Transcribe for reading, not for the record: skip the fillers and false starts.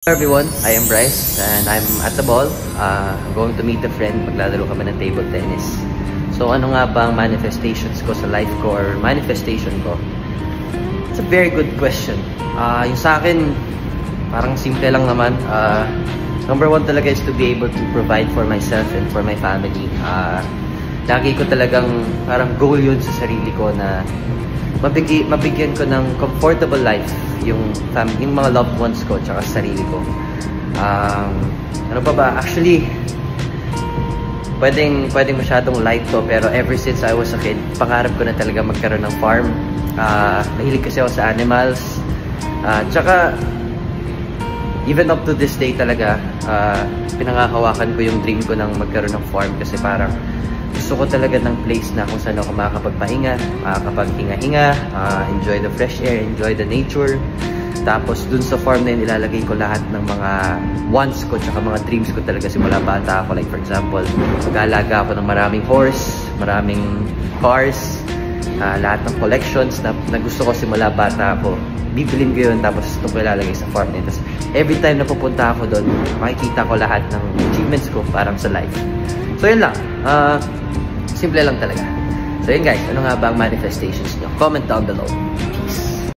Hello everyone, I am Bryce and I'm at the ball. I'm going to meet a friend. Maglalaro kami ng table tennis. So ano nga ba ang manifestations ko sa life ko or manifestation ko? It's a very good question. Yung sa akin, parang simple lang naman. Number one talaga is to be able to provide for myself and for my family. Lagi ko talagang parang goal yun sa sarili ko na mabigyan ko ng comfortable life yung mga loved ones ko tsaka sarili ko. Ano pa ba? Actually, pwedeng masyadong light to, pero ever since I was a kid, pangarap ko na talaga magkaroon ng farm. Mahilig kasi ako sa animals. Tsaka, even up to this day talaga, pinangahawakan ko yung dream ko ng magkaroon ng farm kasi parang gusto ko talaga ng place na kung saan ako makakapagpahinga, makakapaghinga-hinga, enjoy the fresh air, enjoy the nature. Tapos dun sa farm na yun, ilalagay ko lahat ng mga wants ko tsaka mga dreams ko talaga simula bata ako. Like for example, mag-aalaga ako ng maraming horse, maraming cars, lahat ng collections na gusto ko simula bata ako. Bibilin ko yun tapos itong ko ilalagay sa farm na yun. Tapos every time na pupunta ako doon, makikita ko lahat ng achievements ko parang sa life. So yun lang. Simple lang talaga. So yun guys, ano nga ba ang manifestations nyo? Comment down below.